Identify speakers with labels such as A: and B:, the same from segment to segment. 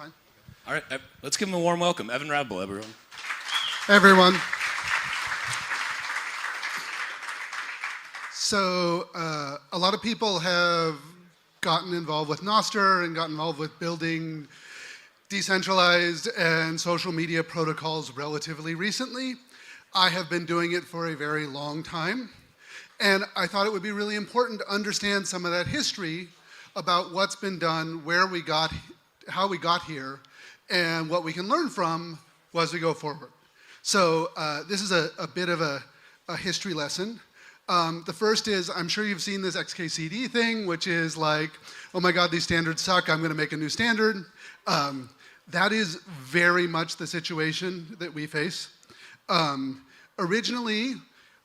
A: fine.
B: All right, let's give him a warm welcome. Evan Rabble, everyone.
A: Hey, everyone. So a lot of people have gotten involved with Nostr and gotten involved with building decentralized and social media protocols relatively recently. I have been doing it for a very long time. And I thought it would be really important to understand some of that history about what's been done, how we got here, and what we can learn from as we go forward. So this is a bit of a history lesson. The first is, I'm sure you've seen this XKCD thing, which is like, oh my God, these standards suck, I'm gonna make a new standard. That is very much the situation that we face. Originally,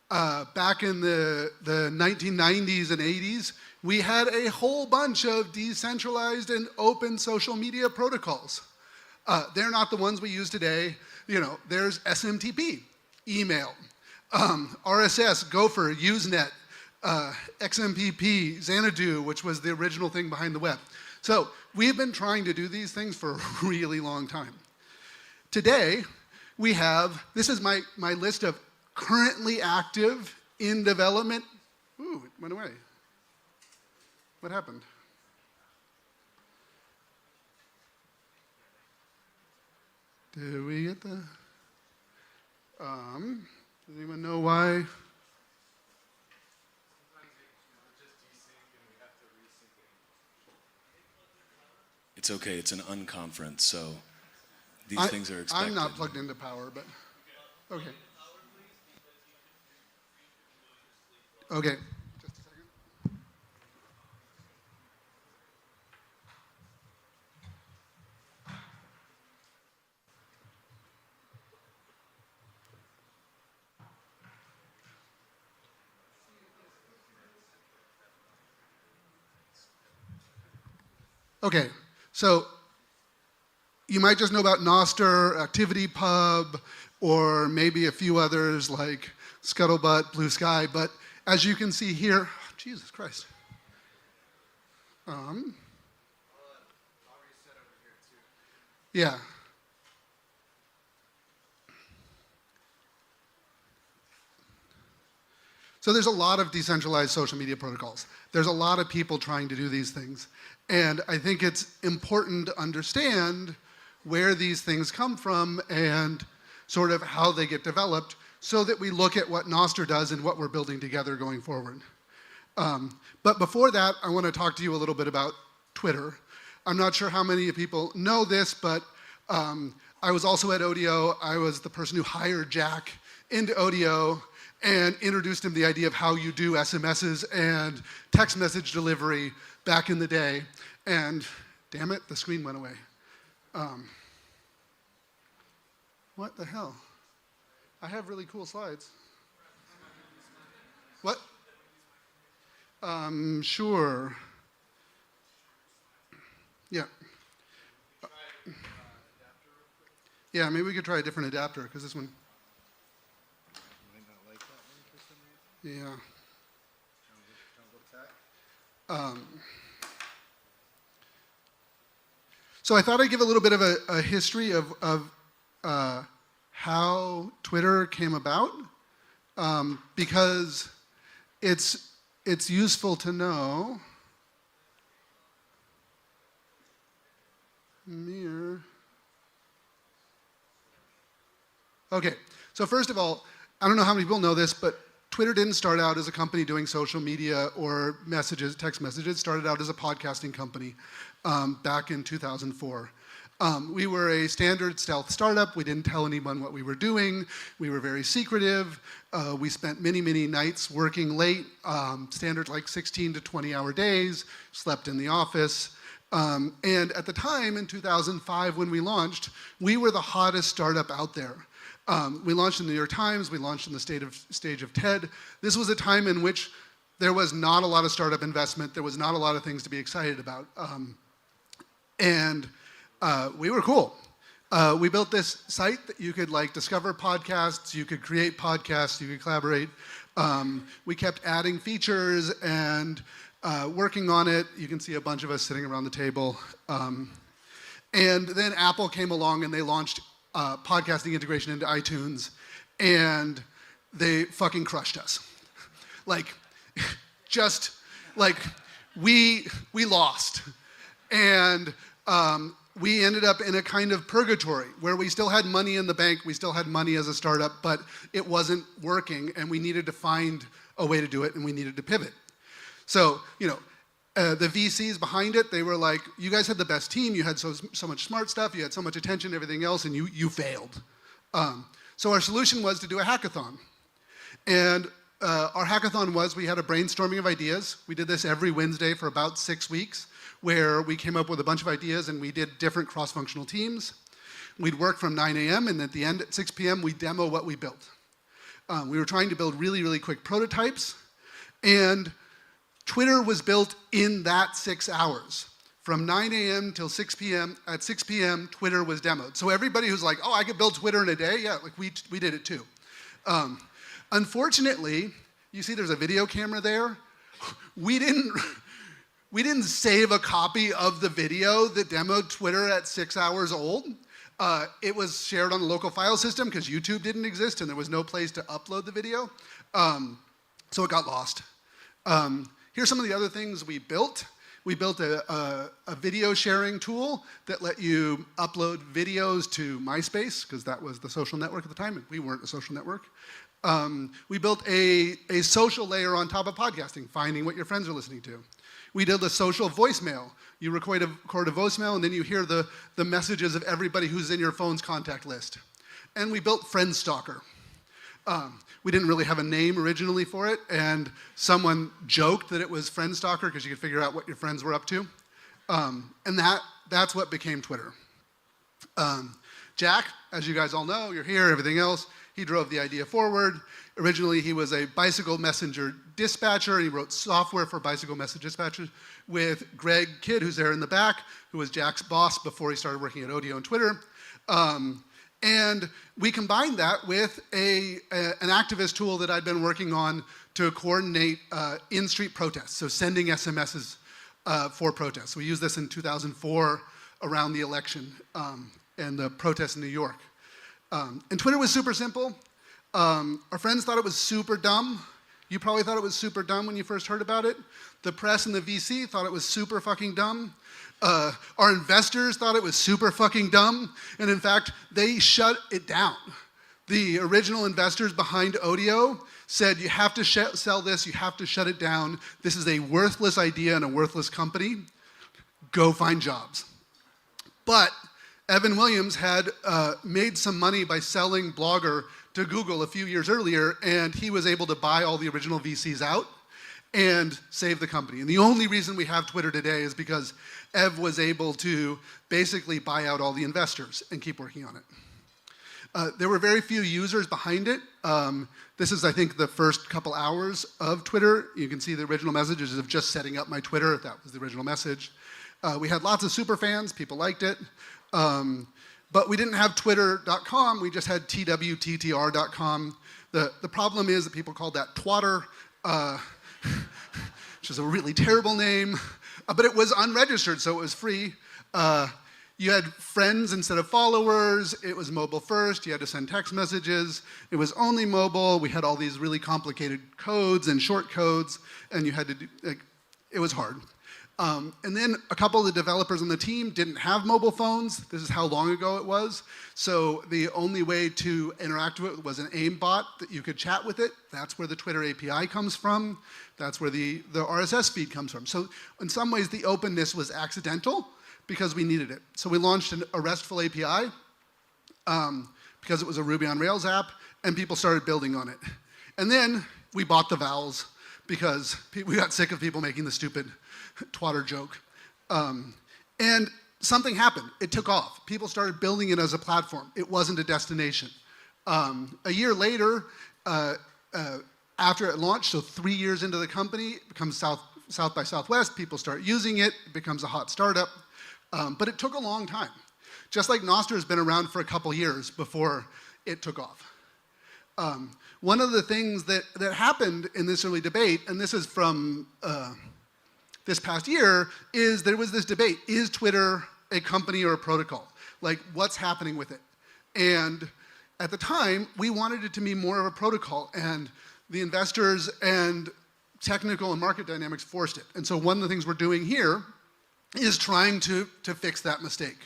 A: back in the 1990s and 80s, we had a whole bunch of decentralized and open social media protocols. They're not the ones we use today. You know, there's SMTP, email, RSS, Gopher, Usenet, XMPP, Xanadu, which was the original thing behind the web. So we've been trying to do these things for a really long time. Today, we have, this is my list of currently active, in development. Ooh, it went away. What happened? Did we get the, does anyone know why?
B: It's okay, it's an unconference, so these things are expected.
A: I'm not plugged into power, but, okay. Okay, just a second. Okay, so you might just know about Nostr, ActivityPub, or maybe a few others like Scuttlebutt, Blue Sky, but as you can see here, oh, Jesus Christ. Yeah. So there's a lot of decentralized social media protocols. There's a lot of people trying to do these things. And I think it's important to understand where these things come from and sort of how they get developed so that we look at what Nostr does and what we're building together going forward. But before that, I want to talk to you a little bit about Twitter. I'm not sure how many people know this, but I was also at Odeo. I was the person who hired Jack into Odeo and introduced him the idea of how you do SMSs and text message delivery back in the day. And damn it, the screen went away. What the hell? I have really cool slides. What? Sure. Yeah. Yeah, maybe we could try a different adapter, because this one.
C: Might not like that one for some reason.
A: Yeah. So I thought I'd give a little bit of a history of how Twitter came about, because it's useful to know. Mirror. Okay, so first of all, I don't know how many people know this, but Twitter didn't start out as a company doing social media or messages, text messages. It started out as a podcasting company back in 2004. We were a standard stealth startup. We didn't tell anyone what we were doing. We were very secretive. We spent many, many nights working late, standard like 16 to 20-hour days, slept in the office. And at the time, in 2005, when we launched, we were the hottest startup out there. We launched in the New York Times. We launched in the stage of TED. This was a time in which there was not a lot of startup investment. There was not a lot of things to be excited about. We were cool. We built this site that you could like discover podcasts, you could create podcasts, you could collaborate. We kept adding features and working on it. You can see a bunch of us sitting around the table. And then Apple came along and they launched podcasting integration into iTunes, and they fucking crushed us. Like, just like we lost, and we ended up in a kind of purgatory where we still had money in the bank, we still had money as a startup, but it wasn't working, and we needed to find a way to do it, and we needed to pivot. So, the VCs behind it, they were like, you guys had the best team, you had so much smart stuff, you had so much attention, everything else, and you failed. So our solution was to do a hackathon. And our hackathon was, we had a brainstorming of ideas. We did this every Wednesday for about 6 weeks, where we came up with a bunch of ideas and we did different cross-functional teams. We'd work from 9 a.m. and at the end, at 6 p.m., we'd demo what we built. We were trying to build really, really quick prototypes, and Twitter was built in that 6 hours. From 9 a.m. till 6 p.m., at 6 p.m., Twitter was demoed. So everybody who's like, oh, I could build Twitter in a day, yeah, like we did it too. Unfortunately, you see there's a video camera there. We didn't save a copy of the video that demoed Twitter at 6 hours old. It was shared on the local file system because YouTube didn't exist and there was no place to upload the video. So it got lost. Here's some of the other things we built. We built a video sharing tool that let you upload videos to MySpace, because that was the social network at the time, and we weren't a social network. We built a social layer on top of podcasting, finding what your friends are listening to. We did a social voicemail. You record a voicemail, and then you hear the messages of everybody who's in your phone's contact list. And we built Friendstalker. We didn't really have a name originally for it, and someone joked that it was Friendstalker because you could figure out what your friends were up to. And that's what became Twitter. Jack, as you guys all know, you're here, everything else, he drove the idea forward. Originally, he was a bicycle messenger dispatcher, and he wrote software for bicycle message dispatchers with Greg Kidd, who's there in the back, who was Jack's boss before he started working at Odeo and Twitter. And we combined that with an activist tool that I'd been working on to coordinate in-street protests, so sending SMSs for protests. We used this in 2004 around the election and the protests in New York. And Twitter was super simple. Our friends thought it was super dumb. You probably thought it was super dumb when you first heard about it. The press and the VC thought it was super fucking dumb. Our investors thought it was super fucking dumb, and in fact, they shut it down. The original investors behind Odeo said, you have to sell this, you have to shut it down. This is a worthless idea and a worthless company. Go find jobs. But Evan Williams had made some money by selling Blogger to Google a few years earlier, and he was able to buy all the original VCs out and save the company. And the only reason we have Twitter today is because Ev was able to basically buy out all the investors and keep working on it. There were very few users behind it. This is, I think, the first couple hours of Twitter. You can see the original messages of just setting up my Twitter. That was the original message. We had lots of super fans. People liked it. But we didn't have twitter.com. We just had twttr.com. The problem is that people called that twatter, which is a really terrible name. But it was unregistered, so it was free. You had friends instead of followers. It was mobile first. You had to send text messages. It was only mobile. We had all these really complicated codes and short codes, and you had to do, it was hard. And then a couple of the developers on the team didn't have mobile phones. This is how long ago it was. So the only way to interact with it was an AIM bot that you could chat with it. That's where the Twitter API comes from. That's where the RSS feed comes from. So in some ways, the openness was accidental because we needed it. So we launched a RESTful API because it was a Ruby on Rails app, and people started building on it. And then we bought the vowels because we got sick of people making the stupid twatter joke. And something happened. It took off. People started building it as a platform. It wasn't a destination. A year later, after it launched, so 3 years into the company, it becomes South by Southwest. People start using it. It becomes a hot startup. But it took a long time. Just like Nostr has been around for a couple years before it took off. One of the things that happened in this early debate, and this is from this past year, is there was this debate, is Twitter a company or a protocol. Like, what's happening with it? And at the time, we wanted it to be more of a protocol, and the investors and technical and market dynamics forced it. And so one of the things we're doing here is trying to fix that mistake.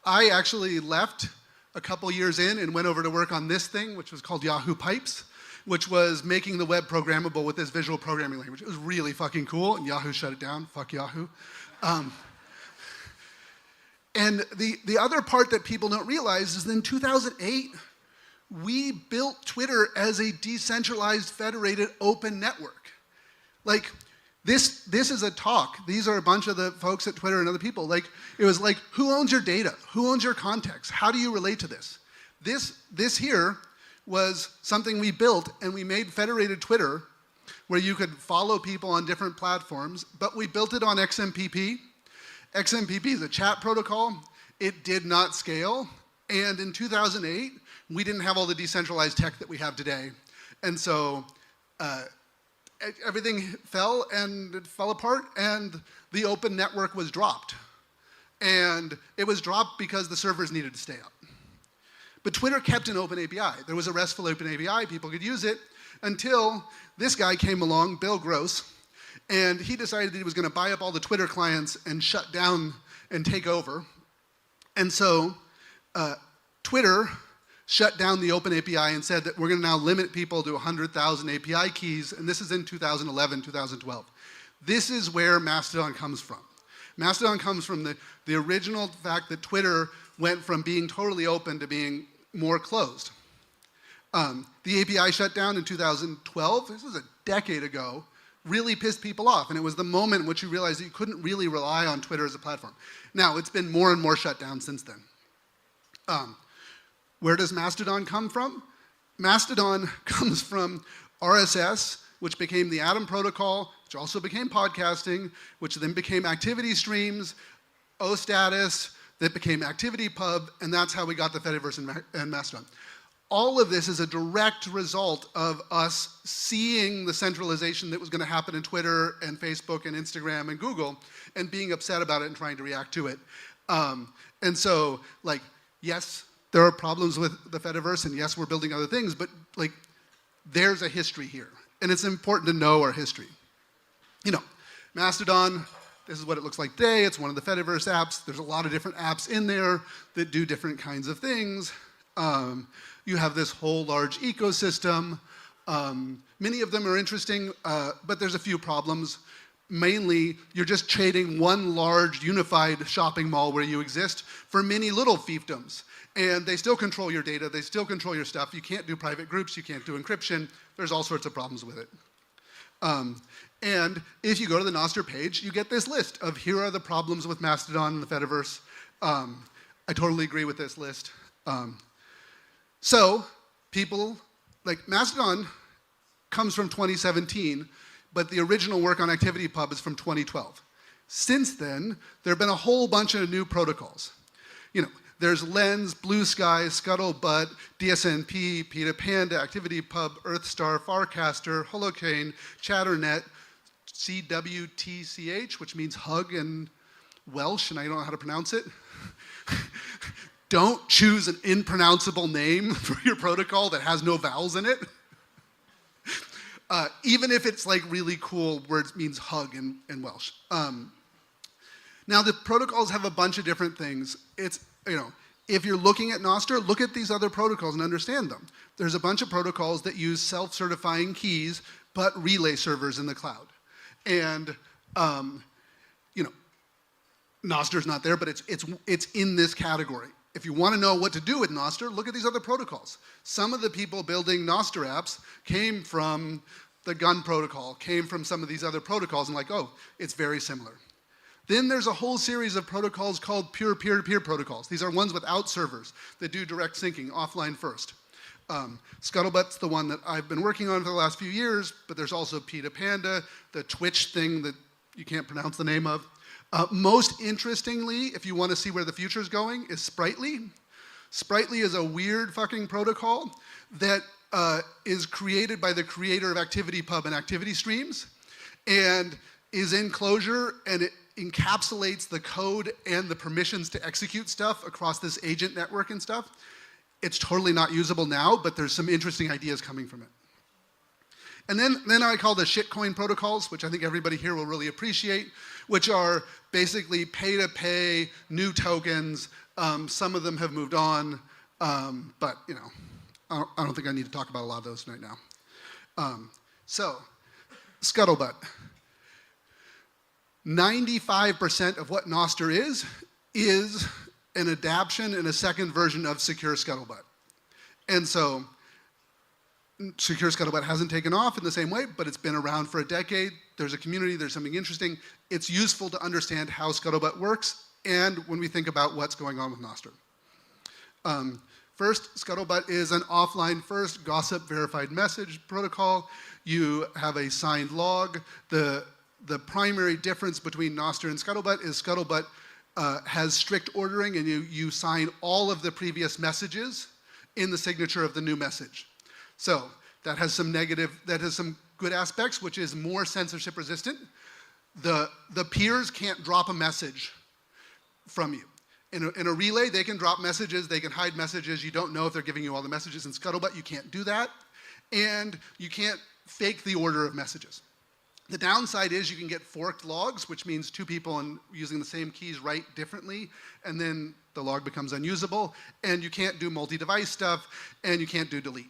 A: I actually left a couple years in and went over to work on this thing, which was called Yahoo Pipes, which was making the web programmable with this visual programming language. It was really fucking cool, and Yahoo shut it down. Fuck Yahoo. And the other part that people don't realize is in 2008, we built Twitter as a decentralized, federated, open network. Like, this is a talk. These are a bunch of the folks at Twitter and other people. Like, it was like, who owns your data? Who owns your context? How do you relate to this? This here was something we built, and we made federated Twitter where you could follow people on different platforms, but we built it on XMPP. XMPP is a chat protocol. It did not scale, and in 2008, we didn't have all the decentralized tech that we have today. And so everything fell, and it fell apart, and the open network was dropped. And it was dropped because the servers needed to stay up. But Twitter kept an open API. There was a RESTful open API, people could use it, until this guy came along, Bill Gross, and he decided that he was going to buy up all the Twitter clients and shut down and take over. And so Twitter shut down the open API and said that we're going to now limit people to 100,000 API keys, and this is in 2011, 2012. This is where Mastodon comes from. Mastodon comes from the original fact that Twitter went from being totally open to being more closed. The API shutdown in 2012, this was a decade ago, really pissed people off, and it was the moment in which you realized that you couldn't really rely on Twitter as a platform. Now, it's been more and more shut down since then. Where does Mastodon come from? Mastodon comes from RSS, which became the Atom protocol, which also became podcasting, which then became activity streams, OStatus, that became ActivityPub, and that's how we got the Fediverse and Mastodon. All of this is a direct result of us seeing the centralization that was going to happen in Twitter and Facebook and Instagram and Google, and being upset about it and trying to react to it. And so, like, yes, there are problems with the Fediverse, and yes, we're building other things, but like, there's a history here, and it's important to know our history. You know, Mastodon, this is what it looks like today. It's one of the Fediverse apps. There's a lot of different apps in there that do different kinds of things. You have this whole large ecosystem. Many of them are interesting, but there's a few problems. Mainly, you're just trading one large unified shopping mall where you exist for many little fiefdoms. And they still control your data, they still control your stuff. You can't do private groups, you can't do encryption. There's all sorts of problems with it. And if you go to the Nostr page, you get this list of here are the problems with Mastodon and the Fediverse. I totally agree with this list. So people, like Mastodon comes from 2017, but the original work on ActivityPub is from 2012. Since then, there have been a whole bunch of new protocols. You know, there's Lens, Blue Sky, Scuttlebutt, DSNP, PETA Panda, ActivityPub, EarthStar, Farcaster, Holocane, Chatternet, CWTCH, which means hug in Welsh, and I don't know how to pronounce it. Don't choose an impronounceable name for your protocol that has no vowels in it. Even if it's like really cool words means hug in Welsh. Now the protocols have a bunch of different things. It's, you know, if you're looking at Nostr, look at these other protocols and understand them. There's a bunch of protocols that use self-certifying keys, but relay servers in the cloud. And, you know, Nostr's not there, but it's in this category. If you want to know what to do with Nostr, look at these other protocols. Some of the people building Nostr apps came from the Gun protocol, came from some of these other protocols, and like, oh, it's very similar. Then there's a whole series of protocols called pure peer-to-peer protocols. These are ones without servers that do direct syncing, offline first. Scuttlebutt's the one that I've been working on for the last few years, but there's also PETA Panda, the Twitch thing that you can't pronounce the name of. Most interestingly, if you want to see where the future is going, is Sprightly. Sprightly is a weird fucking protocol that is created by the creator of ActivityPub and Activity Streams, and is in closure, and encapsulates the code and the permissions to execute stuff across this agent network and stuff. It's totally not usable now, but there's some interesting ideas coming from it. And then I call the shitcoin protocols, which I think everybody here will really appreciate, which are basically pay-to-pay new tokens. Some of them have moved on, but you know, I don't think I need to talk about a lot of those right now. So, Scuttlebutt. 95% of what Nostr is an adaptation and a second version of Secure Scuttlebutt. And so, Secure Scuttlebutt hasn't taken off in the same way, but it's been around for a decade. There's a community, there's something interesting. It's useful to understand how Scuttlebutt works and when we think about what's going on with Nostr. First, Scuttlebutt is an offline first gossip verified message protocol. You have a signed log. The primary difference between Nostr and Scuttlebutt is Scuttlebutt has strict ordering, and you sign all of the previous messages in the signature of the new message. So that has some good aspects, which is more censorship resistant. The peers can't drop a message from you. In a relay, they can drop messages, they can hide messages. You don't know if they're giving you all the messages. In Scuttlebutt, you can't do that. And you can't fake the order of messages. The downside is you can get forked logs, which means two people using the same keys write differently, and then the log becomes unusable. And you can't do multi-device stuff, and you can't do delete.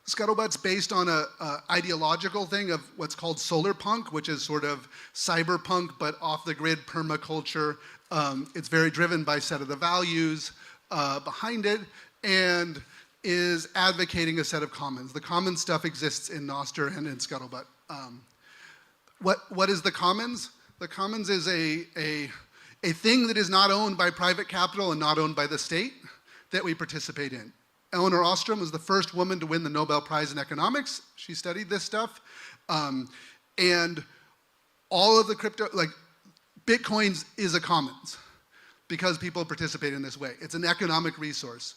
A: Scuttlebutt's based on a ideological thing of what's called solar punk, which is sort of cyberpunk but off-the-grid permaculture. It's very driven by a set of the values behind it and is advocating a set of commons. The common stuff exists in Nostr and in Scuttlebutt. What is the commons? The commons is a thing that is not owned by private capital and not owned by the state that we participate in. Eleanor Ostrom was the first woman to win the Nobel Prize in economics. She studied this stuff. And all of the crypto, like Bitcoins is a commons because people participate in this way. It's an economic resource.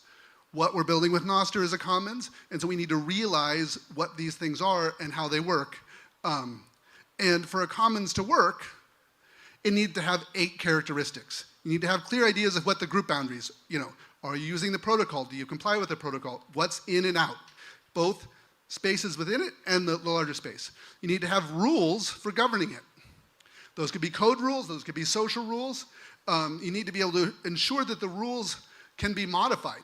A: What we're building with Nostr is a commons, and so we need to realize what these things are and how they work. And for a commons to work, it needs to have 8 characteristics. You need to have clear ideas of what the group boundaries, are you using the protocol? Do you comply with the protocol? What's in and out? Both spaces within it and the larger space. You need to have rules for governing it. Those could be code rules, those could be social rules. You need to be able to ensure that the rules can be modified.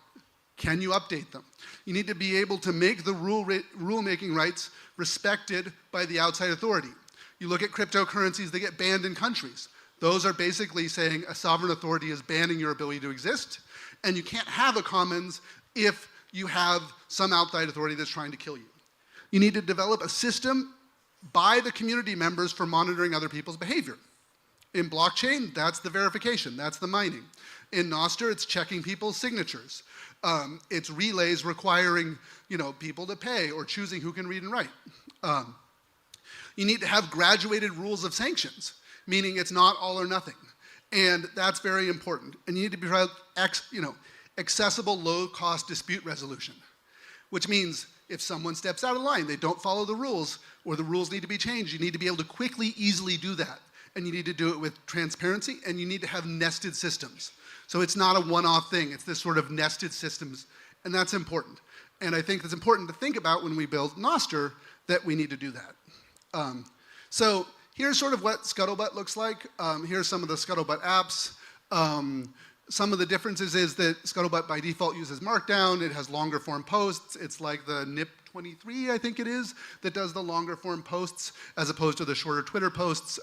A: Can you update them? You need to be able to make the rule-making rights respected by the outside authority. You look at cryptocurrencies that get banned in countries. Those are basically saying a sovereign authority is banning your ability to exist, and you can't have a commons if you have some outside authority that's trying to kill you. You need to develop a system by the community members for monitoring other people's behavior. In blockchain, that's the verification, that's the mining. In Nostr, it's checking people's signatures. It's relays requiring people to pay or choosing who can read and write. You need to have graduated rules of sanctions, meaning it's not all or nothing. And that's very important. And you need to provide accessible low-cost dispute resolution, which means if someone steps out of line, they don't follow the rules, or the rules need to be changed, you need to be able to quickly, easily do that. And you need to do it with transparency, and you need to have nested systems. So it's not a one-off thing, it's this sort of nested systems, and that's important. And I think it's important to think about when we build Nostr that we need to do that. So here's sort of what Scuttlebutt looks like. Here's some of the Scuttlebutt apps. Some of the differences is that Scuttlebutt by default uses Markdown. It has longer form posts. It's like the NIP23, I think it is, that does the longer form posts as opposed to the shorter Twitter posts.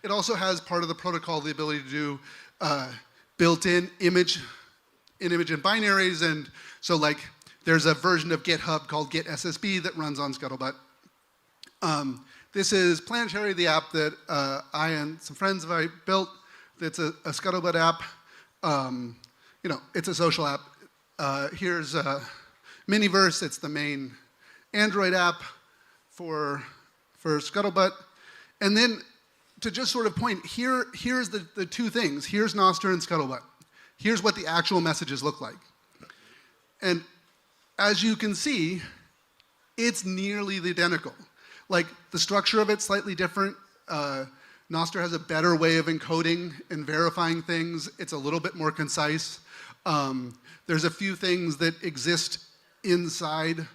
A: It also has part of the protocol the ability to do built-in image and binaries. And so like there's a version of GitHub called GitSSB that runs on Scuttlebutt. This is Planetary, the app that I and some friends of mine built. It's a Scuttlebutt app. It's a social app. Here's Miniverse. It's the main Android app for Scuttlebutt. And then to just sort of point, here's the two things. Here's Nostr and Scuttlebutt. Here's what the actual messages look like. And as you can see, it's nearly identical. Like, the structure of it's slightly different. Nostr has a better way of encoding and verifying things. It's a little bit more concise. There's a few things that exist inside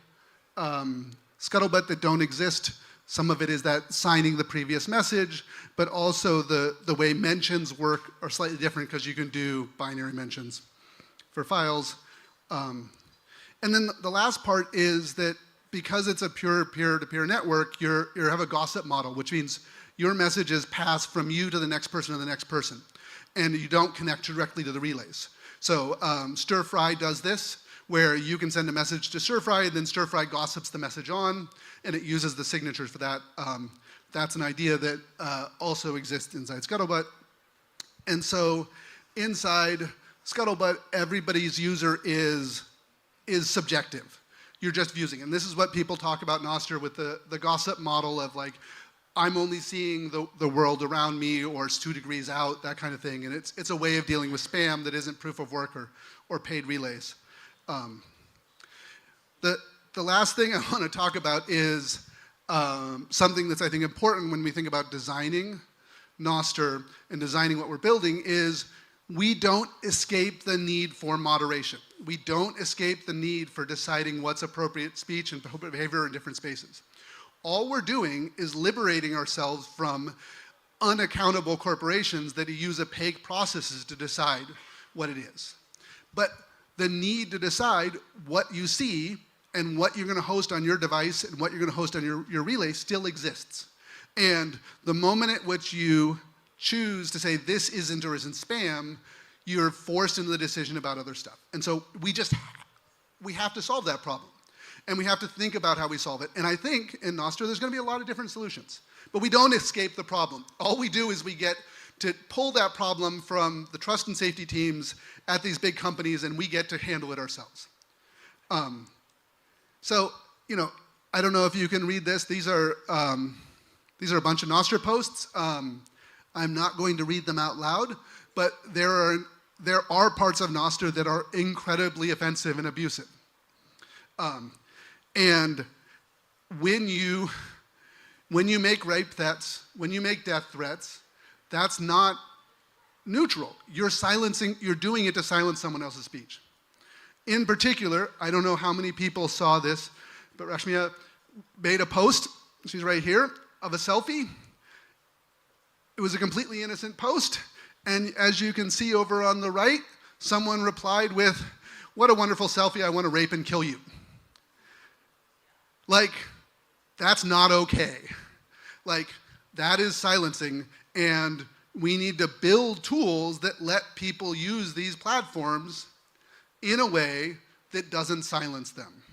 A: Scuttlebutt that don't exist. Some of it is that signing the previous message, but also the way mentions work are slightly different because you can do binary mentions for files. And then the last part is that because it's a pure peer-to-peer network, you have a gossip model, which means your messages pass from you to the next person to the next person, and you don't connect directly to the relays. So stir-fry does this, where you can send a message to stir-fry, and then stir-fry gossips the message on, and it uses the signatures for that. That's an idea that also exists inside Scuttlebutt. And so inside Scuttlebutt, everybody's user is subjective. You're just using it. And this is what people talk about Nostr with the gossip model of like, I'm only seeing the world around me, or it's 2 degrees out, that kind of thing. And it's a way of dealing with spam that isn't proof of work or paid relays. The last thing I want to talk about is something that's, I think, important when we think about designing Nostr and designing what we're building is we don't escape the need for moderation. We don't escape the need for deciding what's appropriate speech and behavior in different spaces. All we're doing is liberating ourselves from unaccountable corporations that use opaque processes to decide what it is. But the need to decide what you see and what you're going to host on your device and what you're going to host on your relay still exists. And the moment at which you choose to say this isn't or isn't spam, you're forced into the decision about other stuff. And so we have to solve that problem. And we have to think about how we solve it. And I think in Nostr there's going to be a lot of different solutions. But we don't escape the problem. All we do is we get to pull that problem from the trust and safety teams at these big companies, and we get to handle it ourselves. So, you know, I don't know if you can read this. These are a bunch of Nostr posts. I'm not going to read them out loud, but there are parts of Nostr that are incredibly offensive and abusive. And when you make rape threats, when you make death threats, that's not neutral. You're doing it to silence someone else's speech. In particular, I don't know how many people saw this, but Rashmiya made a post, she's right here, of a selfie. It was a completely innocent post, and as you can see over on the right, someone replied with, "What a wonderful selfie, I want to rape and kill you." Like, that's not okay. Like, that is silencing, and we need to build tools that let people use these platforms in a way that doesn't silence them.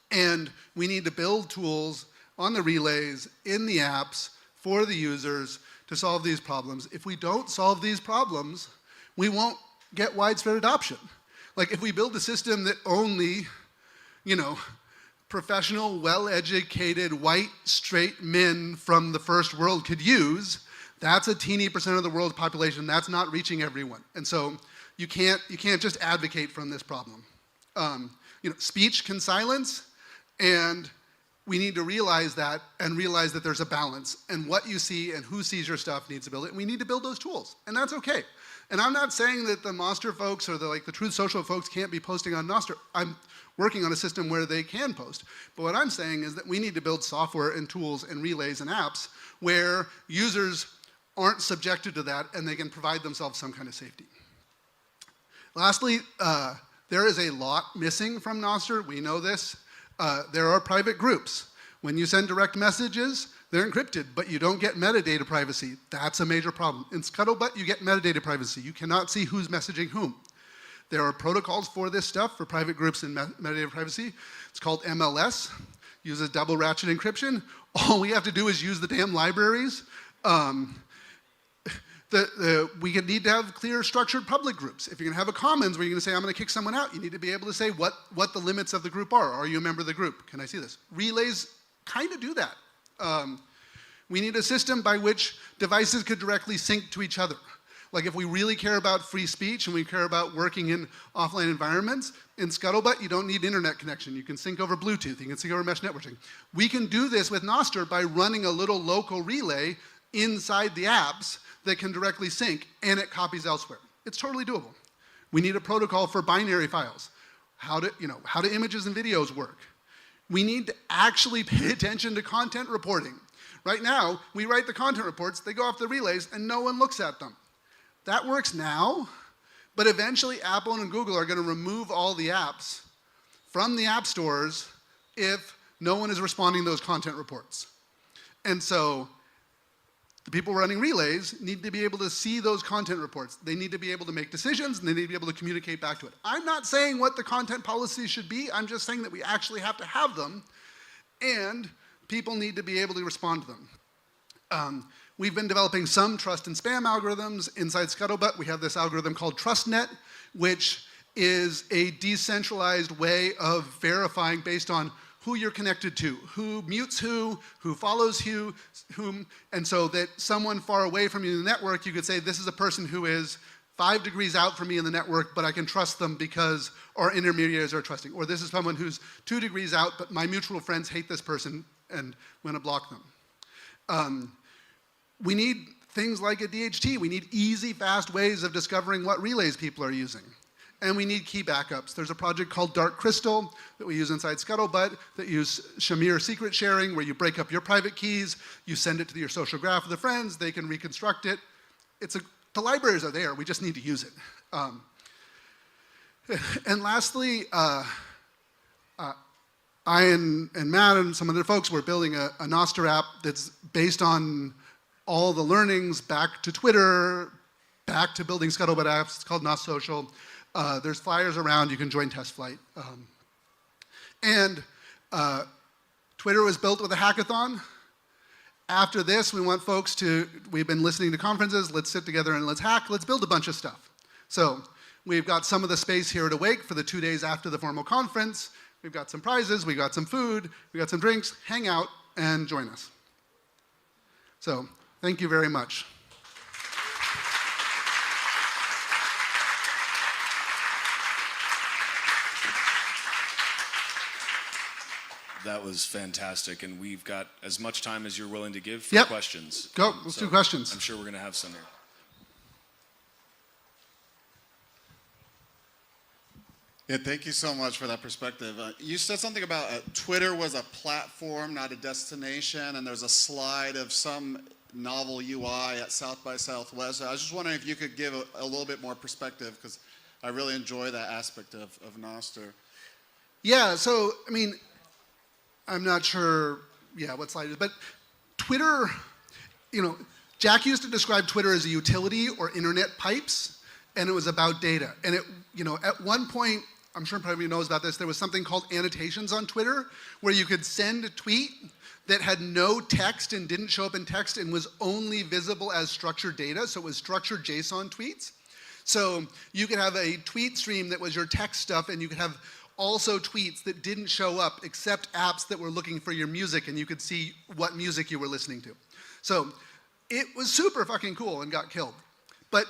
A: And we need to build tools on the relays, in the apps, for the users to solve these problems. If we don't solve these problems, we won't get widespread adoption. Like, if we build a system that only, you know, professional, well-educated, white, straight men from the first world could use, that's a teeny percent of the world's population. That's not reaching everyone. And so you can't just advocate from this problem. You know, speech can silence, and we need to realize that and realize that there's a balance. And what you see and who sees your stuff needs to build it. And we need to build those tools, and that's okay. And I'm not saying that the Nostr folks or the Truth Social folks can't be posting on Nostr. I'm working on a system where they can post. But what I'm saying is that we need to build software and tools and relays and apps where users aren't subjected to that and they can provide themselves some kind of safety. Lastly, there is a lot missing from Nostr. We know this. There are private groups. When you send direct messages, they're encrypted, but you don't get metadata privacy. That's a major problem. In Scuttlebutt, you get metadata privacy. You cannot see who's messaging whom. There are protocols for this stuff, for private groups and metadata privacy. It's called MLS, uses double ratchet encryption. All we have to do is use the damn libraries. We need to have clear structured public groups. If you're going to have a commons where you're going to say, I'm going to kick someone out, you need to be able to say what the limits of the group are. Are you a member of the group? Can I see this? Relays kind of do that. We need a system by which devices could directly sync to each other. Like if we really care about free speech and we care about working in offline environments, in Scuttlebutt you don't need internet connection. You can sync over Bluetooth, you can sync over mesh networking. We can do this with Nostr by running a little local relay inside the apps that can directly sync, and it copies elsewhere. It's totally doable. We need a protocol for binary files. How do images and videos work? We need to actually pay attention to content reporting. Right now, we write the content reports, they go off the relays, and no one looks at them. That works now, but eventually Apple and Google are going to remove all the apps from the app stores if no one is responding to those content reports. And so the people running relays need to be able to see those content reports. They need to be able to make decisions, and they need to be able to communicate back to it. I'm not saying what the content policies should be. I'm just saying that we actually have to have them, and people need to be able to respond to them. We've been developing some trust and spam algorithms inside Scuttlebutt. We have this algorithm called TrustNet, which is a decentralized way of verifying based on who you're connected to, who mutes who follows whom, and so that someone far away from you in the network, you could say, this is a person who is 5 degrees out from me in the network, but I can trust them because our intermediaries are trusting. Or this is someone who's 2 degrees out, but my mutual friends hate this person and I'm going to block them. We need things like a DHT. We need easy, fast ways of discovering what relays people are using. And we need key backups. There's a project called Dark Crystal that we use inside Scuttlebutt that use Shamir secret sharing, where you break up your private keys, you send it to your social graph of the friends, they can reconstruct it. The libraries are there, we just need to use it. And lastly, I and Matt and some other folks were building a Nostr app that's based on all the learnings back to Twitter, back to building Scuttlebutt apps. It's called Nostr Social. There's flyers around, you can join test flight. Twitter was built with a hackathon. After this, we want folks we've been listening to conferences, let's sit together and let's hack, let's build a bunch of stuff. So we've got some of the space here at Awake for the 2 days after the formal conference. We've got some prizes, we've got some food, we've got some drinks. Hang out and join us. So thank you very much.
B: That was fantastic, and we've got as much time as you're willing to give for
A: Yep.
B: questions.
A: Go, let's do questions.
B: I'm sure we're going to have some here.
C: Yeah, thank you so much for that perspective. You said something about Twitter was a platform, not a destination, and there's a slide of some novel UI at South by Southwest. I was just wondering if you could give a little bit more perspective, because I really enjoy that aspect of Nostr.
A: Yeah, so, I mean, I'm not sure, what slide it is, but Twitter, Jack used to describe Twitter as a utility or internet pipes, and it was about data. And at one point, I'm sure probably knows about this, there was something called annotations on Twitter, where you could send a tweet that had no text and didn't show up in text and was only visible as structured data, so it was structured JSON tweets. So you could have a tweet stream that was your text stuff, and you could have also tweets that didn't show up except apps that were looking for your music, and you could see what music you were listening to. So it was super fucking cool and got killed. But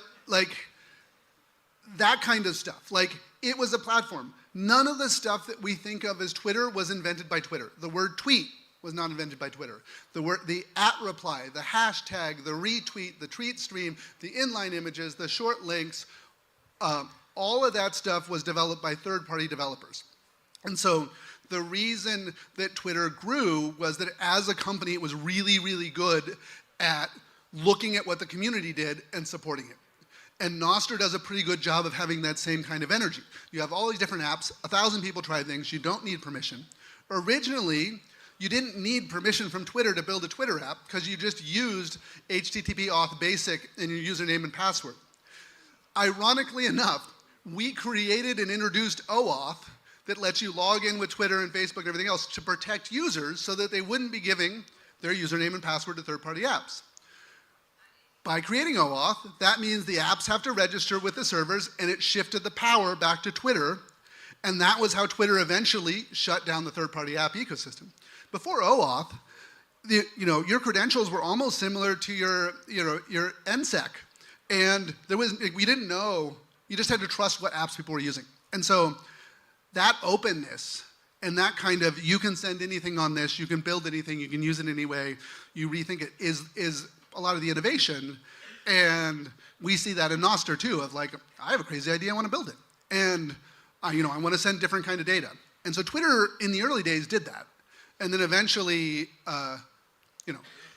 A: that kind of stuff, it was a platform. None of the stuff that we think of as Twitter was invented by Twitter. The word tweet was not invented by Twitter. The @reply, the hashtag, the retweet, the tweet stream, the inline images, the short links, all of that stuff was developed by third-party developers. And so the reason that Twitter grew was that as a company, it was really, really good at looking at what the community did and supporting it. And Nostr does a pretty good job of having that same kind of energy. You have all these different apps, 1,000 people try things, you don't need permission. Originally, you didn't need permission from Twitter to build a Twitter app because you just used HTTP auth basic in your username and password. Ironically enough, we created and introduced OAuth that lets you log in with Twitter and Facebook and everything else to protect users so that they wouldn't be giving their username and password to third-party apps. By creating OAuth, that means the apps have to register with the servers, and it shifted the power back to Twitter, and that was how Twitter eventually shut down the third-party app ecosystem. Before OAuth, your credentials were almost similar to your NSEC. And we didn't know, you just had to trust what apps people were using. And so that openness and that kind of, you can send anything on this, you can build anything, you can use it any way, you rethink it, is a lot of the innovation. And we see that in Nostr too, of like, I have a crazy idea, I want to build it. And I want to send different kind of data. And so Twitter in the early days did that. And then eventually,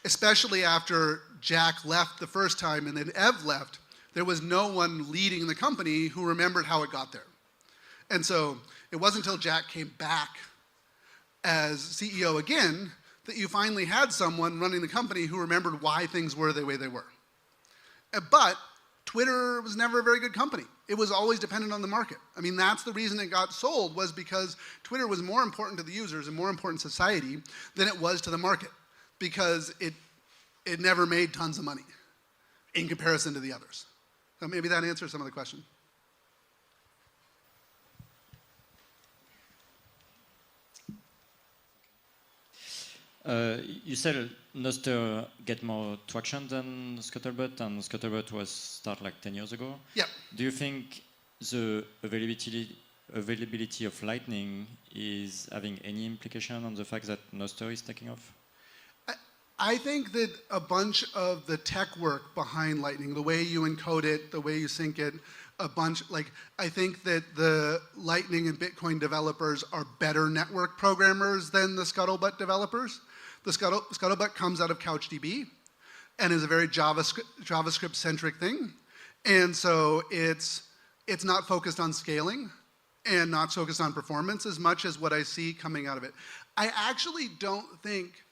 A: especially after Jack left the first time and then Ev left, there was no one leading the company who remembered how it got there. And so it wasn't until Jack came back as CEO again that you finally had someone running the company who remembered why things were the way they were. But Twitter was never a very good company. It was always dependent on the market. I mean, that's the reason it got sold, was because Twitter was more important to the users and more important to society than it was to the market, because it never made tons of money in comparison to the others. So maybe that answers some of the question.
D: You said Nostr get more traction than Scuttlebutt, and Scuttlebutt was started like 10 years ago.
A: Yeah.
D: Do you think the availability of Lightning is having any implication on the fact that Nostr is taking off?
A: I think that a bunch of the tech work behind Lightning, the way you encode it, the way you sync it, I think that the Lightning and Bitcoin developers are better network programmers than the Scuttlebutt developers. The Scuttlebutt comes out of CouchDB and is a very JavaScript-centric thing. And so it's not focused on scaling and not focused on performance as much as what I see coming out of it. I actually don't think,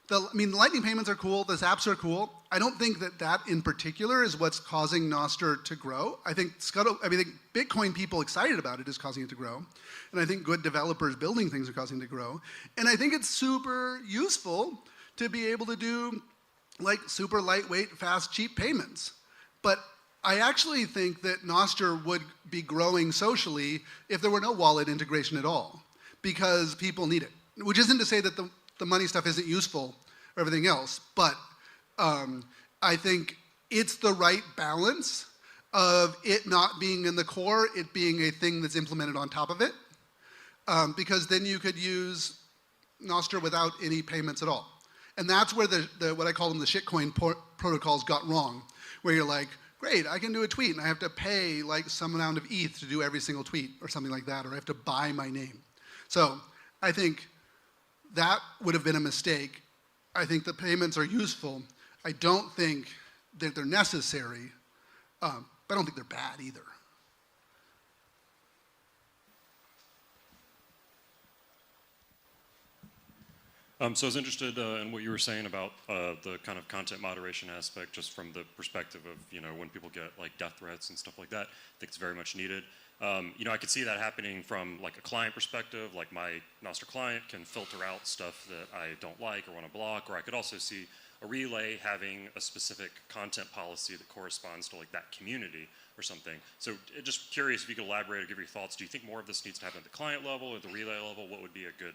A: the Lightning payments are cool, those apps are cool. I don't think that in particular is what's causing Nostr to grow. I think Bitcoin people excited about it is causing it to grow. And I think good developers building things are causing it to grow. And I think it's super useful to be able to do like super lightweight, fast, cheap payments. But I actually think that Nostr would be growing socially if there were no wallet integration at all, because people need it. Which isn't to say that the money stuff isn't useful or everything else, but I think it's the right balance of it not being in the core, it being a thing that's implemented on top of it, because then you could use Nostr without any payments at all. And that's where what I call them the shitcoin protocols got wrong, where you're like, great, I can do a tweet and I have to pay like some amount of ETH to do every single tweet or something like that, or I have to buy my name. So I think that would have been a mistake. I think the payments are useful. I don't think that they're necessary, but I don't think they're bad either.
E: So I was interested in what you were saying about the kind of content moderation aspect, just from the perspective of, when people get like death threats and stuff like that. I think it's very much needed. I could see that happening from like a client perspective, like my Nostr client can filter out stuff that I don't like or want to block, or I could also see a relay having a specific content policy that corresponds to like that community or something. So just curious if you could elaborate or give your thoughts. Do you think more of this needs to happen at the client level or the relay level? What would be a good,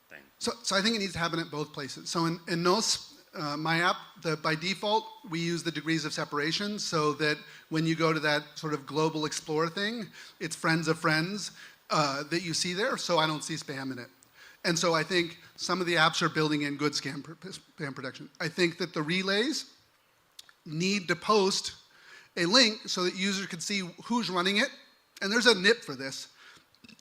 E: thing?
A: So I think it needs to happen at both places. So in Nostr, my app, by default, we use the degrees of separation so that when you go to that sort of global explorer thing, it's friends of friends that you see there, so I don't see spam in it. And so I think some of the apps are building in good spam protection. I think that the relays need to post a link so that users can see who's running it, and there's a nip for this,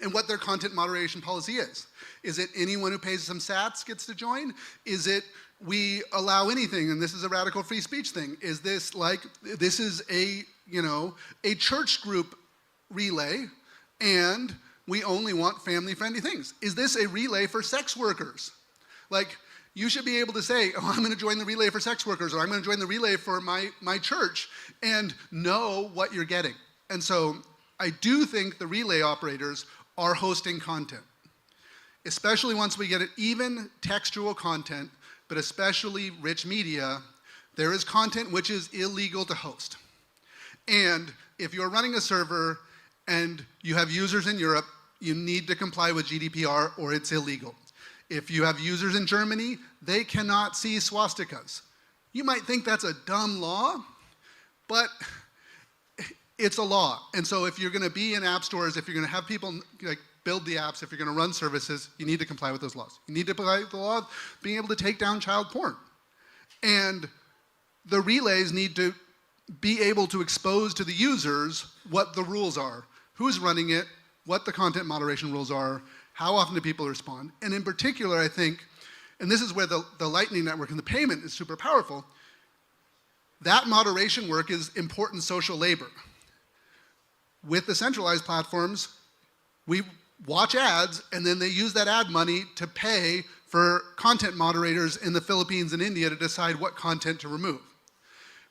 A: and what their content moderation policy is. Is it anyone who pays some sats gets to join? Is it we allow anything, and this is a radical free speech thing? Is this like, this is a church group relay, and we only want family-friendly things? Is this a relay for sex workers? Like, you should be able to say, oh, I'm going to join the relay for sex workers, or I'm going to join the relay for my church, and know what you're getting. And so I do think the relay operators are hosting content, especially once we get it, even textual content, but especially rich media. There is content which is illegal to host. And if you're running a server and you have users in Europe, you need to comply with GDPR or it's illegal. If you have users in Germany, they cannot see swastikas. You might think that's a dumb law, but It's a law. And so if you're going to be in app stores, if you're going to have people like build the apps, if you're going to run services, you need to comply with those laws. You need to comply with the law of being able to take down child porn. And the relays need to be able to expose to the users what the rules are, who's running it, what the content moderation rules are, how often do people respond. And in particular, I think, and this is where the Lightning Network and the payment is super powerful, that moderation work is important social labor. With the centralized platforms, we watch ads, and then they use that ad money to pay for content moderators in the Philippines and India to decide what content to remove.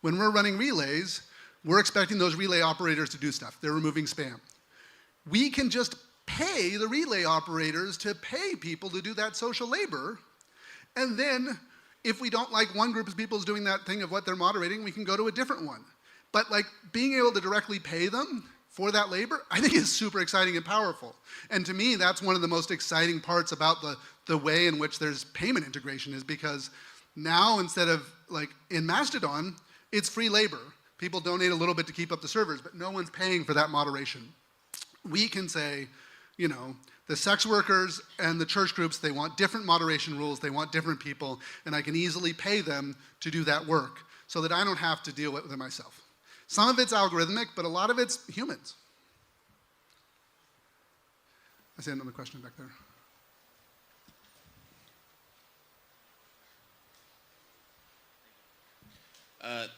A: When we're running relays, we're expecting those relay operators to do stuff. They're removing spam. We can just pay the relay operators to pay people to do that social labor, and then if we don't like one group of people is doing that thing of what they're moderating, we can go to a different one. But like being able to directly pay them for that labor, I think is super exciting and powerful. And to me, that's one of the most exciting parts about the way in which there's payment integration is because now instead of like in Mastodon, it's free labor. People donate a little bit to keep up the servers, but no one's paying for that moderation. We can say, you know, the sex workers and the church groups, they want different moderation rules, they want different people, and I can easily pay them to do that work so that I don't have to deal with it myself. Some of it's algorithmic, but a lot of it's humans. I see another question back there.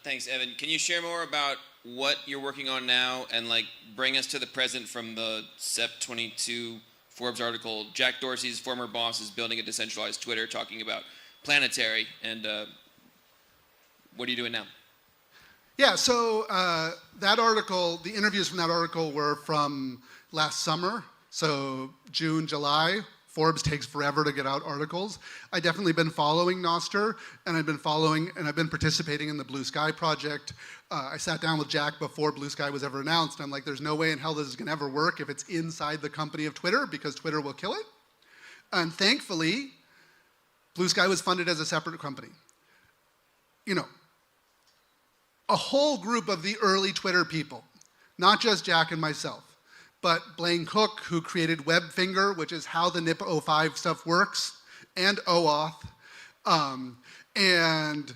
F: Thanks, Evan. Can you share more about what you're working on now and like bring us to the present from the SEP22 Forbes article? Jack Dorsey's former boss is building a decentralized Twitter talking about Planetary, and what are you doing now?
A: Yeah, so that article, the interviews from that article were from last summer, so June, July. Forbes takes forever to get out articles. I've definitely been following Nostr, and I've been participating in the Blue Sky project. I sat down with Jack before Blue Sky was ever announced. I'm like, there's no way in hell this is gonna ever work if it's inside the company of Twitter, because Twitter will kill it. And thankfully, Blue Sky was funded as a separate company. You know, a whole group of the early Twitter people, not just Jack and myself, but Blaine Cook, who created WebFinger, which is how the NIP05 stuff works, and OAuth, and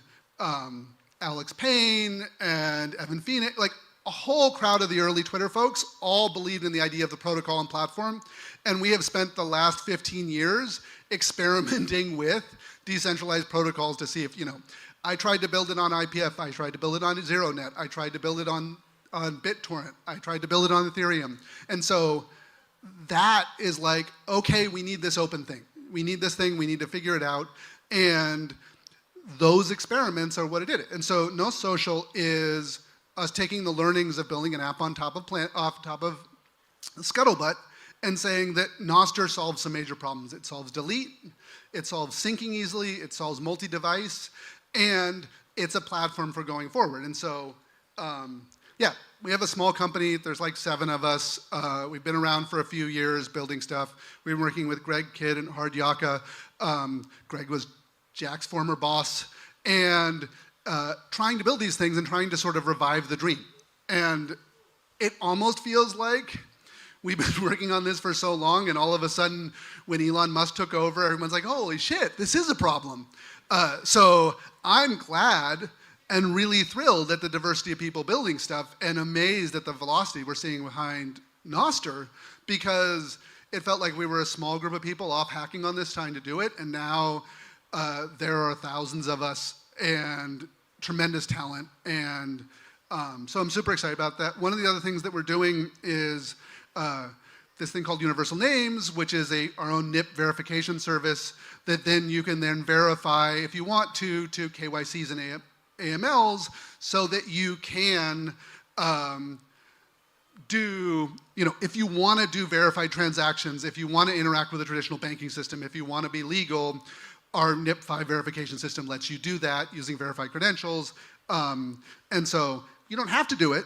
A: Alex Payne, and Evan Phoenix, like a whole crowd of the early Twitter folks all believed in the idea of the protocol and platform, and we have spent the last 15 years experimenting with decentralized protocols to see if, you know, I tried to build it on IPF, I tried to build it on ZeroNet, I tried to build it on BitTorrent, I tried to build it on Ethereum. And so that is like, okay, we need this open thing. We need this thing, we need to figure it out. And those experiments are what it did. And so No Social is us taking the learnings of building an app on top of Scuttlebutt and saying that Nostr solves some major problems. It solves delete, it solves syncing easily, it solves multi-device, and it's a platform for going forward. And so, yeah, we have a small company. There's like 7 of us. We've been around for a few years building stuff. We've been working with Greg Kidd and Hard Yaka. Greg was Jack's former boss, and trying to build these things and trying to sort of revive the dream. And it almost feels like we've been working on this for so long, and all of a sudden, when Elon Musk took over, everyone's like, holy shit, this is a problem. So I'm glad and really thrilled at the diversity of people building stuff and amazed at the velocity we're seeing behind Nostr, because it felt like we were a small group of people off hacking on this trying to do it, and now there are thousands of us and tremendous talent, and so I'm super excited about that. One of the other things that we're doing is this thing called Universal Names, which is our own NIP verification service that then you can then verify, if you want to KYCs and AMLs, so that you can do, you know, if you want to do verified transactions, if you want to interact with a traditional banking system, if you want to be legal, our NIP5 verification system lets you do that using verified credentials. And so you don't have to do it,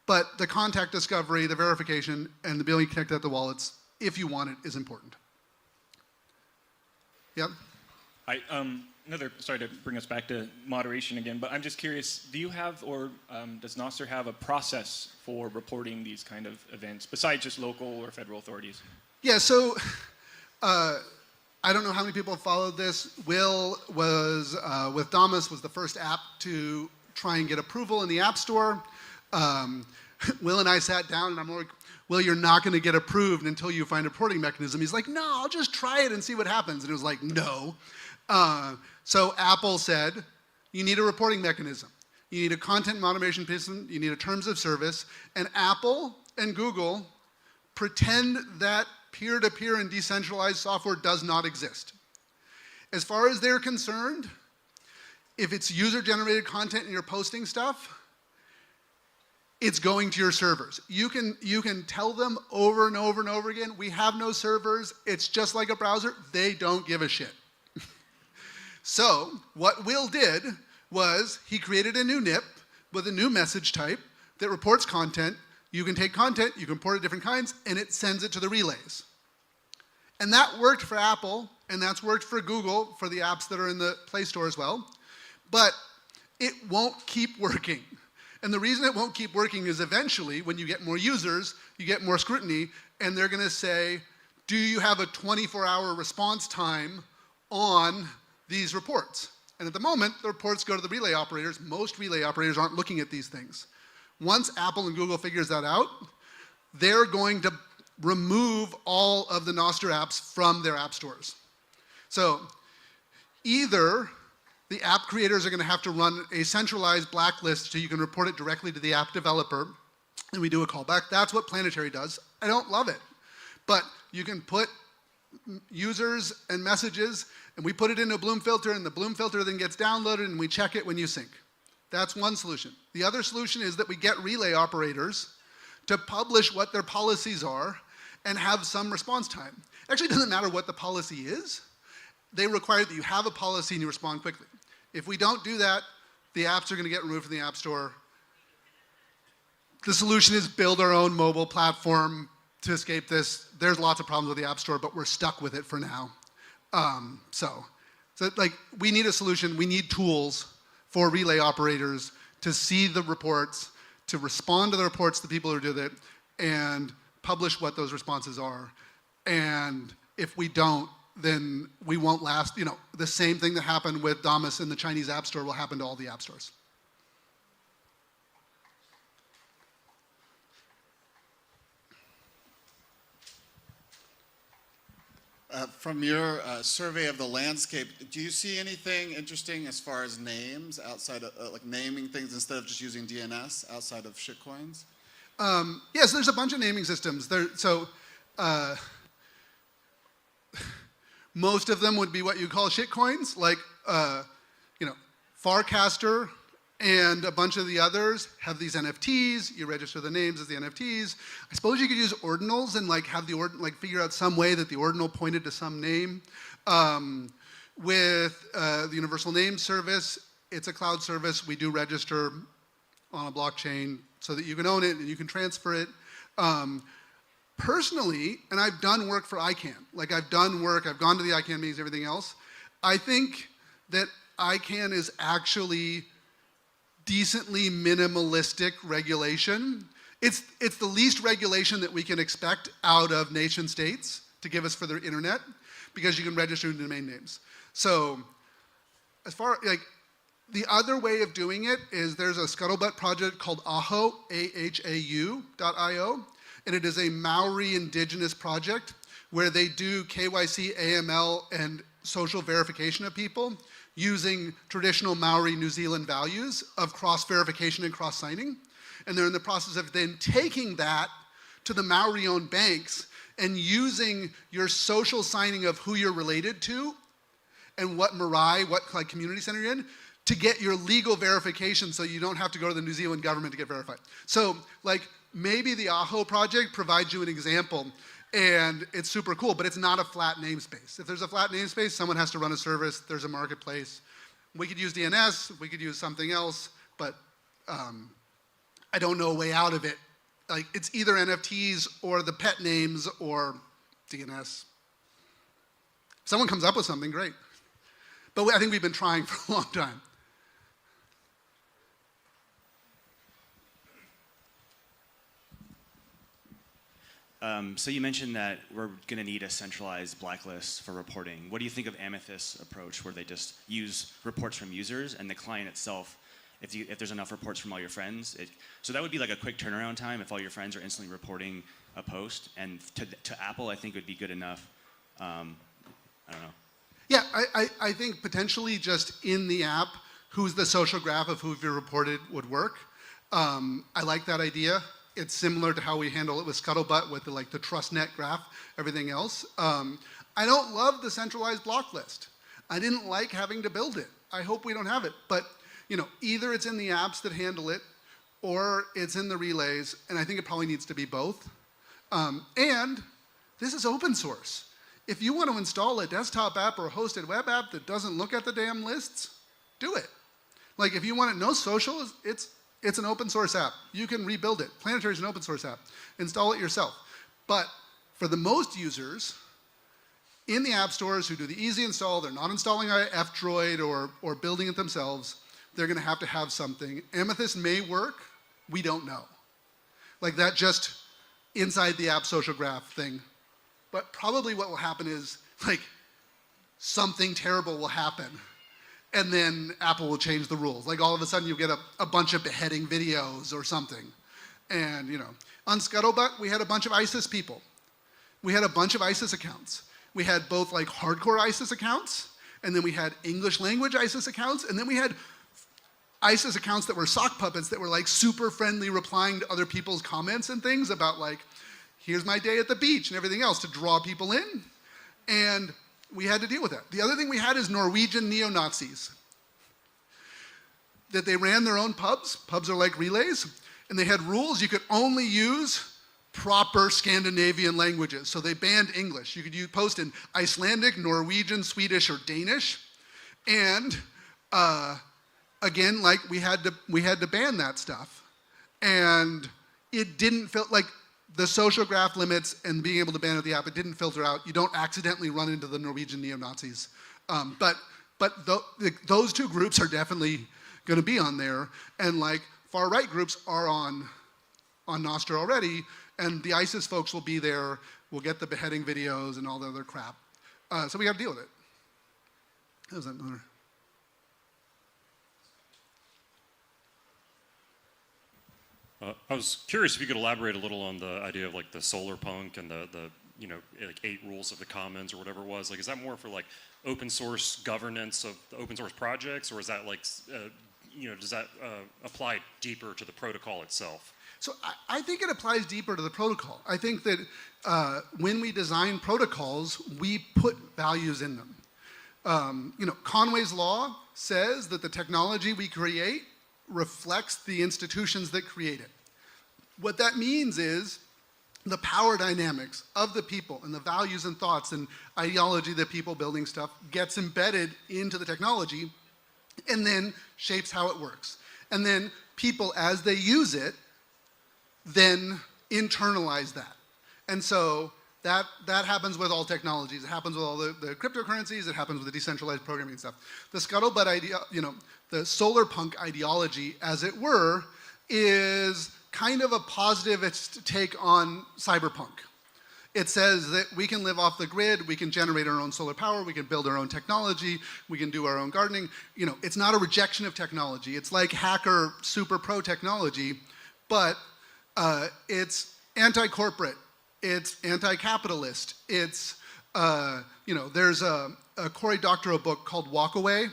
A: but the contact discovery, the verification, and the ability to connect at the wallets, if you want it, is important. Yep.
G: Sorry to bring us back to moderation again, but I'm just curious, do you have, or does Nostr have a process for reporting these kind of events, besides just local or federal authorities?
A: Yeah, so I don't know how many people have followed this. Will was, with Damus, was the first app to try and get approval in the App Store. Will and I sat down and I'm like, Will, you're not going to get approved until you find a reporting mechanism. He's like, no, I'll just try it and see what happens. And it was like, no. So Apple said, you need a reporting mechanism. You need a content moderation system. You need a terms of service. And Apple and Google pretend that peer-to-peer and decentralized software does not exist. As far as they're concerned, if it's user-generated content and you're posting stuff, it's going to your servers. You can tell them over and over and over again, we have no servers, it's just like a browser. They don't give a shit. So what Will did was he created a new NIP with a new message type that reports content. You can take content, you can port it different kinds, and it sends it to the relays. And that worked for Apple, and that's worked for Google for the apps that are in the Play Store as well. But it won't keep working. And the reason it won't keep working is eventually, when you get more users, you get more scrutiny, and they're going to say, do you have a 24-hour response time on these reports? And at the moment, the reports go to the relay operators. Most relay operators aren't looking at these things. Once Apple and Google figures that out, they're going to remove all of the Nostr apps from their app stores. So either the app creators are going to have to run a centralized blacklist so you can report it directly to the app developer, and we do a callback. That's what Planetary does. I don't love it. But you can put users and messages, and we put it in a Bloom filter, and the Bloom filter then gets downloaded, and we check it when you sync. That's one solution. The other solution is that we get relay operators to publish what their policies are and have some response time. Actually, it doesn't matter what the policy is. They require that you have a policy and you respond quickly. If we don't do that, the apps are going to get removed from the App Store. The solution is build our own mobile platform to escape this. There's lots of problems with the App Store, but we're stuck with it for now. So like, we need a solution. We need tools for relay operators to see the reports, to respond to the reports to the people who do it, and publish what those responses are. And if we don't, then we won't last. You know, the same thing that happened with Damus in the Chinese App Store will happen to all the app stores.
C: From your survey of the landscape, do you see anything interesting as far as names outside of like naming things instead of just using DNS outside of shitcoins?
A: Yes, there's a bunch of naming systems. Most of them would be what you call shitcoins, like Farcaster and a bunch of the others have these NFTs. You register the names as the NFTs. I suppose you could use ordinals and like have the figure out some way that the ordinal pointed to some name. With the Universal Name Service, it's a cloud service. We do register on a blockchain so that you can own it and you can transfer it. Personally, and I've done work for ICANN. Like I've done work, I've gone to the ICANN meetings, everything else. I think that ICANN is actually decently minimalistic regulation. It's the least regulation that we can expect out of nation states to give us for their internet, because you can register domain names. So as far like the other way of doing it is there's a scuttlebutt project called Ahau, AHAU.io, and it is a Maori indigenous project where they do KYC, AML, and social verification of people using traditional Maori New Zealand values of cross-verification and cross-signing. And they're in the process of then taking that to the Maori-owned banks and using your social signing of who you're related to and what marae, what like community center you're in, to get your legal verification so you don't have to go to the New Zealand government to get verified. So like maybe the Ahau project provides you an example, and it's super cool, but it's not a flat namespace. If there's a flat namespace, someone has to run a service, there's a marketplace. We could use DNS, we could use something else, but I don't know a way out of it. Like it's either NFTs or the pet names or DNS. If someone comes up with something, great. But I think we've been trying for a long time.
H: So you mentioned that we're going to need a centralized blacklist for reporting. What do you think of Amethyst's approach, where they just use reports from users and the client itself, if there's enough reports from all your friends, so that would be like a quick turnaround time if all your friends are instantly reporting a post, and to Apple, I think would be good enough. I don't know.
A: Yeah, I think potentially just in the app, who's the social graph of who you've reported would work. I like that idea. It's similar to how we handle it with Scuttlebutt with the TrustNet graph, everything else. I don't love the centralized block list. I didn't like having to build it. I hope we don't have it. But either it's in the apps that handle it, or it's in the relays, and I think it probably needs to be both. And this is open source. If you want to install a desktop app or a hosted web app that doesn't look at the damn lists, do it. If you want it no social, it's an open source app. You can rebuild it. Planetary is an open source app. Install it yourself. But for the most users, in the app stores who do the easy install, they're not installing F-Droid or building it themselves, they're going to have something. Amethyst may work. We don't know. That just inside the app social graph thing. But probably what will happen is, something terrible will happen. And then Apple will change the rules. All of a sudden you get a bunch of beheading videos or something. And, on Scuttlebutt, we had a bunch of ISIS people. We had a bunch of ISIS accounts. We had both hardcore ISIS accounts, and then we had English language ISIS accounts, and then we had ISIS accounts that were sock puppets that were super friendly, replying to other people's comments and things about here's my day at the beach and everything else to draw people in. And we had to deal with that. The other thing we had is Norwegian neo-Nazis. That they ran their own pubs. Pubs are like relays. And they had rules. You could only use proper Scandinavian languages. So they banned English. You could post in Icelandic, Norwegian, Swedish, or Danish. And again, we had to ban that stuff. And it didn't feel the social graph limits and being able to ban the app, it didn't filter out. You don't accidentally run into the Norwegian neo-Nazis. But those two groups are definitely going to be on there. And far-right groups are on Nostr already. And the ISIS folks will be there. We'll get the beheading videos and all the other crap. So we got to deal with it. That was another.
E: I was curious if you could elaborate a little on the idea of the solar punk and the 8 rules of the commons or whatever it was. Is that more for open source governance of the open source projects, or is that does that apply deeper to the protocol itself?
A: So I think it applies deeper to the protocol. I think that when we design protocols, we put values in them. Conway's law says that the technology we create reflects the institutions that create it. What that means is the power dynamics of the people and the values and thoughts and ideology that people building stuff gets embedded into the technology and then shapes how it works. And then people, as they use it, then internalize that. And so that happens with all technologies. It happens with all the cryptocurrencies. It happens with the decentralized programming and stuff. The scuttlebutt idea, the solar punk ideology, as it were, is kind of a positivist take on cyberpunk. It says that we can live off the grid, we can generate our own solar power, we can build our own technology, we can do our own gardening. It's not a rejection of technology. It's like hacker super pro technology, but it's anti-corporate, it's anti-capitalist, it's, there's a Cory Doctorow book called Walk Away,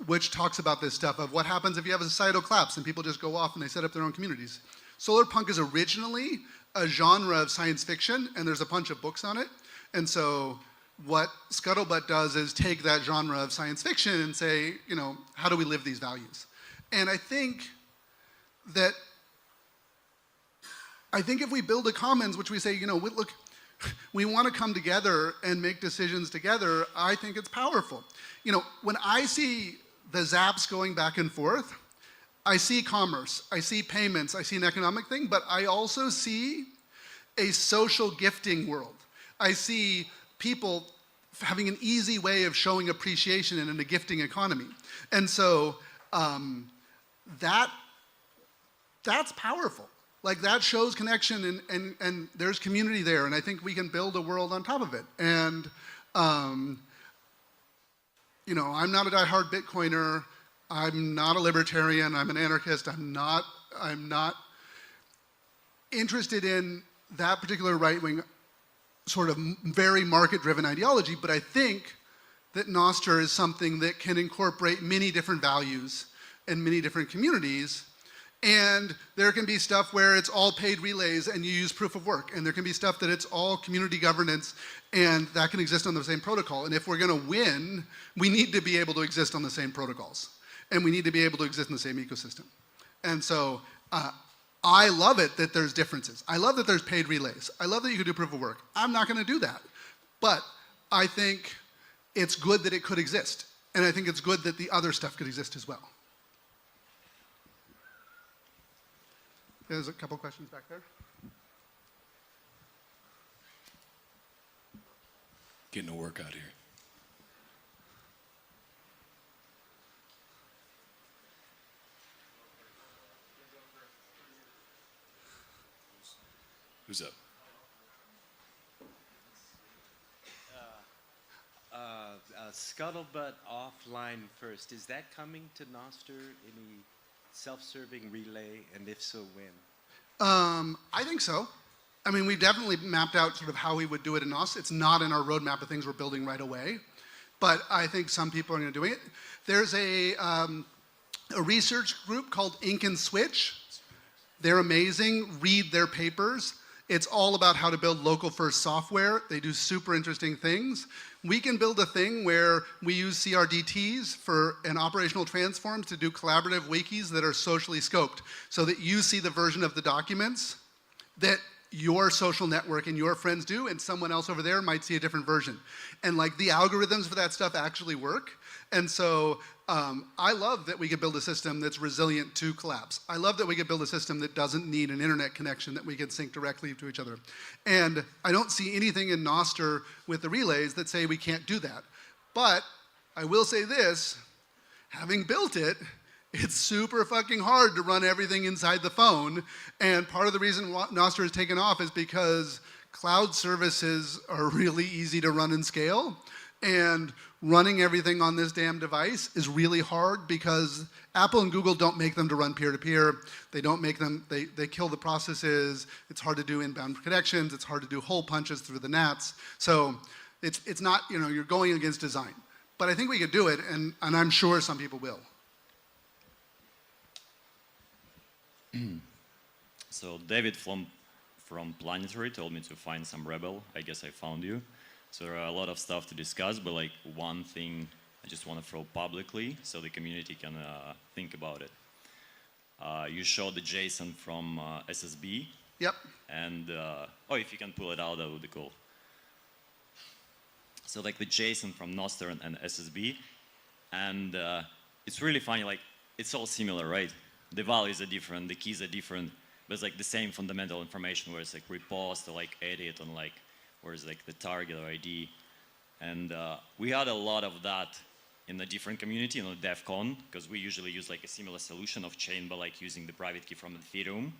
A: which talks about this stuff of what happens if you have a societal collapse and people just go off and they set up their own communities. Solar punk is originally a genre of science fiction, and there's a bunch of books on it. And so what Scuttlebutt does is take that genre of science fiction and say, how do we live these values? And I think if we build a commons, which we say, look, we want to come together and make decisions together, I think it's powerful. When I see the zaps going back and forth, I see commerce, I see payments, I see an economic thing, but I also see a social gifting world. I see people having an easy way of showing appreciation in a gifting economy. And so that's powerful. Like that shows connection and there's community there, and I think we can build a world on top of it. And you know, I'm not a diehard Bitcoiner. I'm not a libertarian. I'm an anarchist. I'm not interested in that particular right-wing sort of very market-driven ideology, but I think that Nostr is something that can incorporate many different values and many different communities. And there can be stuff where it's all paid relays and you use proof of work. And there can be stuff that it's all community governance and that can exist on the same protocol. And if we're going to win, we need to be able to exist on the same protocols. And we need to be able to exist in the same ecosystem. And so I love it that there's differences. I love that there's paid relays. I love that you can do proof of work. I'm not going to do that. But I think it's good that it could exist. And I think it's good that the other stuff could exist as well. There's a couple questions back there.
B: Getting a workout here. Who's up?
I: Scuttlebutt offline first. Is that coming to Nostr? Any self-serving relay, and if so, when?
A: I think so. I mean, we've definitely mapped out sort of how we would do it in Nostr. It's not in our roadmap of things we're building right away, but I think some people are going to do it. There's a research group called Ink and Switch. They're amazing. Read their papers. It's all about how to build local first software. They do super interesting things. We can build a thing where we use CRDTs for an operational transforms to do collaborative wikis that are socially scoped so that you see the version of the documents that your social network and your friends do, and someone else over there might see a different version. And like the algorithms for that stuff actually work. And so I love that we could build a system that's resilient to collapse. I love that we could build a system that doesn't need an internet connection, that we can sync directly to each other. And I don't see anything in Nostr with the relays that say we can't do that. But I will say this, having built it, it's super fucking hard to run everything inside the phone. And part of the reason Nostr has taken off is because cloud services are really easy to run and scale. And running everything on this damn device is really hard because Apple and Google don't make them to run peer-to-peer. They don't make them, they kill the processes. It's hard to do inbound connections. It's hard to do hole punches through the NATs. So it's not, you know, you're going against design. But I think we could do it, and I'm sure some people will.
J: So David from Planetary told me to find some Rabble. I guess I found you. So there are a lot of stuff to discuss, but like one thing I just want to throw publicly so the community can think about it. You showed the JSON from SSB.
A: Yep.
J: And if you can pull it out, that would be cool. So like the JSON from Nostr and SSB, and it's really funny. Like it's all similar, right? The values are different, the keys are different, but it's like the same fundamental information where it's like repost or like edit and like whereas like the target or ID. And we had a lot of that in the different community, the DEF CON, because we usually use like a similar solution of chain, but like using the private key from Ethereum.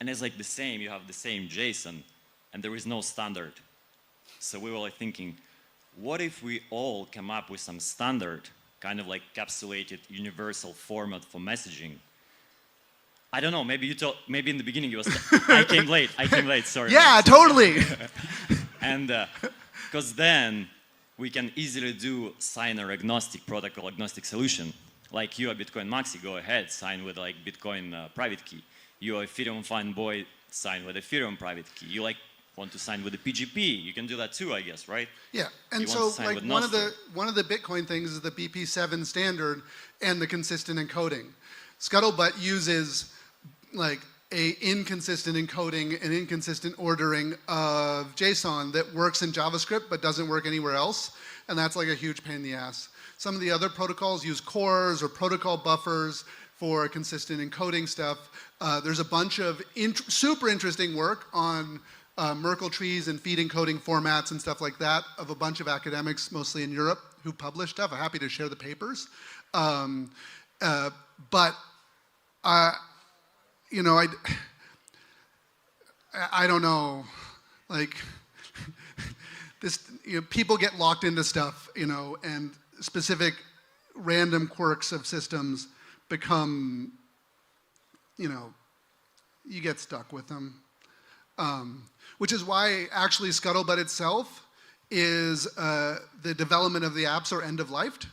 J: And it's like the same, you have the same JSON, and there is no standard. So we were like thinking, what if we all come up with some standard, kind of like capsulated universal format for messaging? I don't know, maybe maybe in the beginning you was, I came late, sorry.
A: Yeah, totally.
J: And because then we can easily do signer agnostic, protocol agnostic solution. Like you are Bitcoin Maxi, go ahead, sign with like Bitcoin private key. You are Ethereum fanboy, sign with Ethereum private key. You like want to sign with the PGP, you can do that too, I guess, right?
A: Yeah, and so like one of the Bitcoin things is the BP7 standard and the consistent encoding. Scuttlebutt uses like a inconsistent encoding and inconsistent ordering of JSON that works in JavaScript but doesn't work anywhere else, and that's like a huge pain in the ass. Some of the other protocols use cores or protocol buffers for consistent encoding stuff. There's a bunch of super interesting work on Merkle trees and feed encoding formats and stuff like that of a bunch of academics, mostly in Europe, who publish stuff. I'm happy to share the papers. But you know, I don't know, like, this, you know, people get locked into stuff, you know, and specific random quirks of systems become, you know, you get stuck with them. Which is why actually Scuttlebutt itself is the development of the apps are end-of-lifed.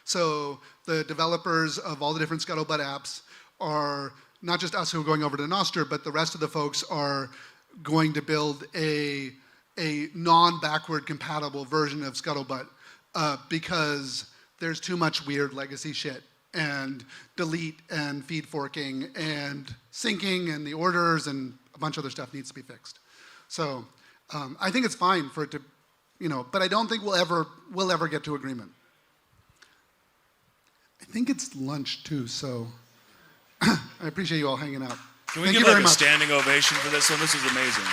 A: So the developers of all the different Scuttlebutt apps are not just us who are going over to Nostr, but the rest of the folks are going to build a non-backward compatible version of Scuttlebutt because there's too much weird legacy shit and delete and feed forking and syncing and the orders and a bunch of other stuff needs to be fixed. So I think it's fine for it to, you know, but I don't think we'll ever get to agreement. I think it's lunch too, so I appreciate you all hanging out.
B: Can we
A: Thank
B: give
A: you very
B: like a
A: much.
B: standing ovation for this one? This is amazing.